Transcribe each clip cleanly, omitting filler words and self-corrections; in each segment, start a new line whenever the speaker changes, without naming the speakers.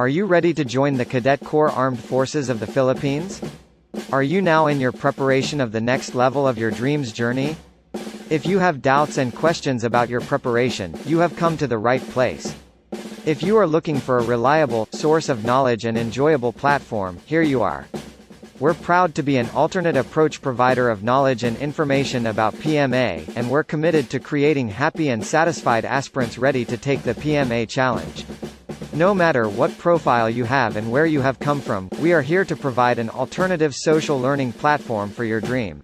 Are you ready to join the Cadet Corps Armed Forces of the Philippines? Are you now in your preparation of the next level of your dreams journey? If you have doubts and questions about your preparation, you have come to the right place. If you are looking for a reliable source of knowledge and enjoyable platform, here you are. We're proud to be an alternate approach provider of knowledge and information about PMA, and we're committed to creating happy and satisfied aspirants ready to take the PMA challenge. No matter what profile you have and where you have come from, we are here to provide an alternative social learning platform for your dream.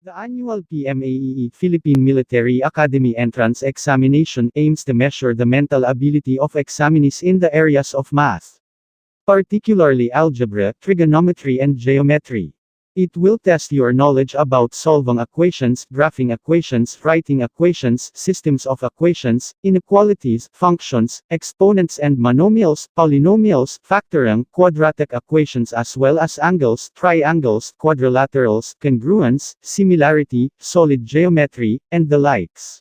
The annual PMAEE Philippine Military Academy Entrance Examination aims to measure the mental ability of examinees in the areas of math, particularly algebra, trigonometry and geometry. It will test your knowledge about solving equations, graphing equations, writing equations, systems of equations, inequalities, functions, exponents and monomials, polynomials, factoring, quadratic equations as well as angles, triangles, quadrilaterals, congruence, similarity, solid geometry, and the likes.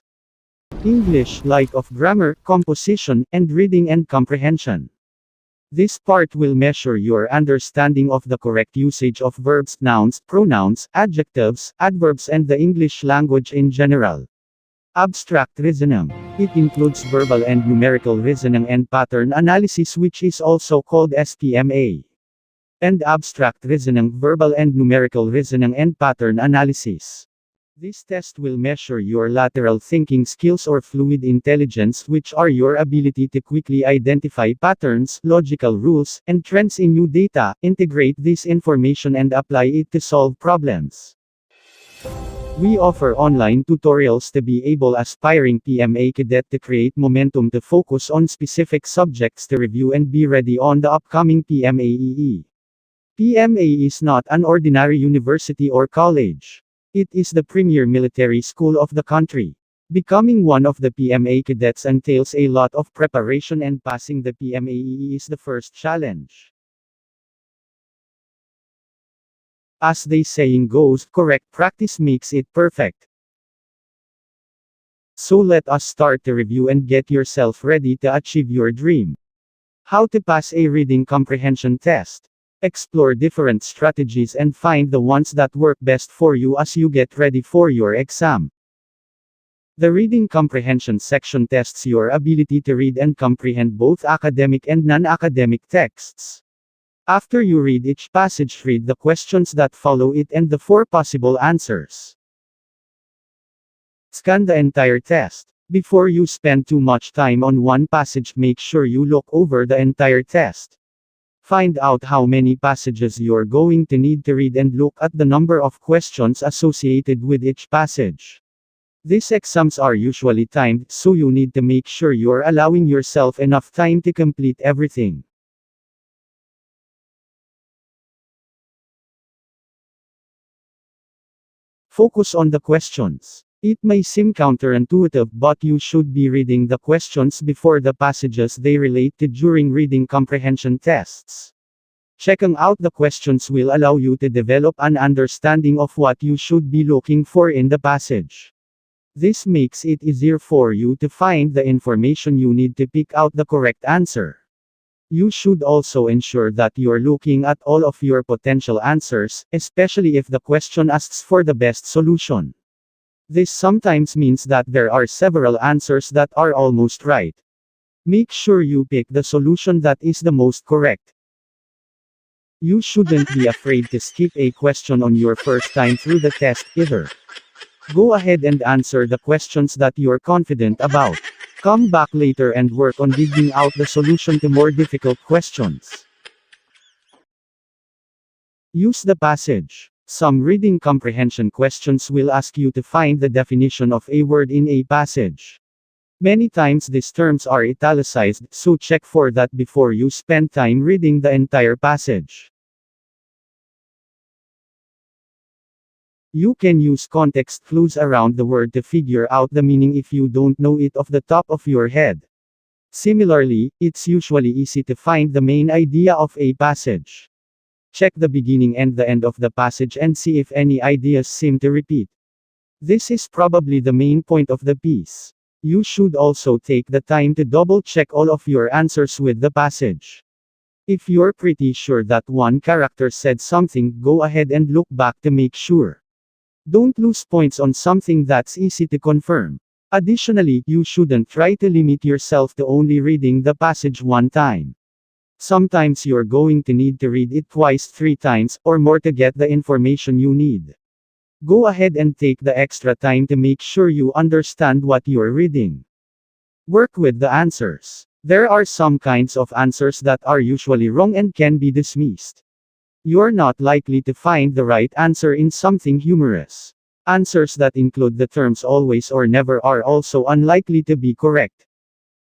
English, like of grammar, composition, and reading and comprehension. This part will measure your understanding of the correct usage of verbs, nouns, pronouns, adjectives, adverbs and the English language in general. Abstract reasoning. It includes verbal and numerical reasoning and pattern analysis, which is also called SPMA. And abstract reasoning, verbal and numerical reasoning and pattern analysis. This test will measure your lateral thinking skills or fluid intelligence, which are your ability to quickly identify patterns, logical rules, and trends in new data, integrate this information and apply it to solve problems. We offer online tutorials to be able aspiring PMA cadet to create momentum to focus on specific subjects to review and be ready on the upcoming PMAEE. PMAEE is not an ordinary university or college. It is the premier military school of the country. Becoming one of the PMA cadets entails a lot of preparation, and passing the PMAEE is the first challenge. As the saying goes, correct practice makes it perfect. So let us start the review and get yourself ready to achieve your dream. How to pass a reading comprehension test. Explore different strategies and find the ones that work best for you as you get ready for your exam. The reading comprehension section tests your ability to read and comprehend both academic and non-academic texts. After you read each passage, read the questions that follow it and the 4 possible answers. Scan the entire test. Before you spend too much time on one passage, make sure you look over the entire test. Find out how many passages you're going to need to read and look at the number of questions associated with each passage. These exams are usually timed, so you need to make sure you're allowing yourself enough time to complete everything. Focus on the questions. It may seem counterintuitive, but you should be reading the questions before the passages they relate to during reading comprehension tests. Checking out the questions will allow you to develop an understanding of what you should be looking for in the passage. This makes it easier for you to find the information you need to pick out the correct answer. You should also ensure that you're looking at all of your potential answers, especially if the question asks for the best solution. This sometimes means that there are several answers that are almost right. Make sure you pick the solution that is the most correct. You shouldn't be afraid to skip a question on your first time through the test either. Go ahead and answer the questions that you're confident about. Come back later and work on digging out the solution to more difficult questions. Use the passage. Some reading comprehension questions will ask you to find the definition of a word in a passage. Many times these terms are italicized, so check for that before you spend time reading the entire passage. You can use context clues around the word to figure out the meaning if you don't know it off the top of your head. Similarly, it's usually easy to find the main idea of a passage. Check the beginning and the end of the passage and see if any ideas seem to repeat. This is probably the main point of the piece. You should also take the time to double-check all of your answers with the passage. If you're pretty sure that one character said something, go ahead and look back to make sure. Don't lose points on something that's easy to confirm. Additionally, you shouldn't try to limit yourself to only reading the passage one time. Sometimes you're going to need to read it twice, 3 times, or more to get the information you need. Go ahead and take the extra time to make sure you understand what you're reading. Work with the answers. There are some kinds of answers that are usually wrong and can be dismissed. You're not likely to find the right answer in something humorous. Answers that include the terms always or never are also unlikely to be correct.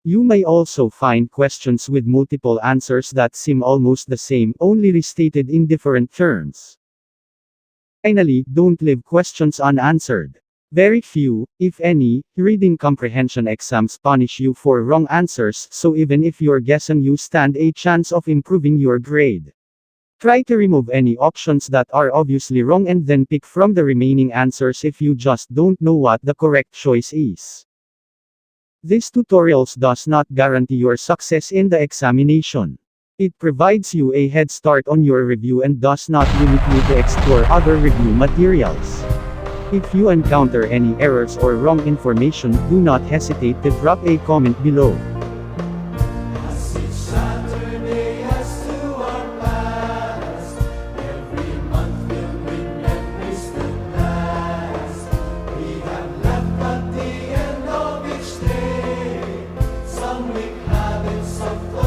You may also find questions with multiple answers that seem almost the same, only restated in different terms. Finally, don't leave questions unanswered. Very few, if any, reading comprehension exams punish you for wrong answers, so even if you're guessing, you stand a chance of improving your grade. Try to remove any options that are obviously wrong and then pick from the remaining answers if you just don't know what the correct choice is. This tutorials does not guarantee your success in the examination. It provides you a head start on your review and does not limit you to explore other review materials. If you encounter any errors or wrong information, do not hesitate to drop a comment below.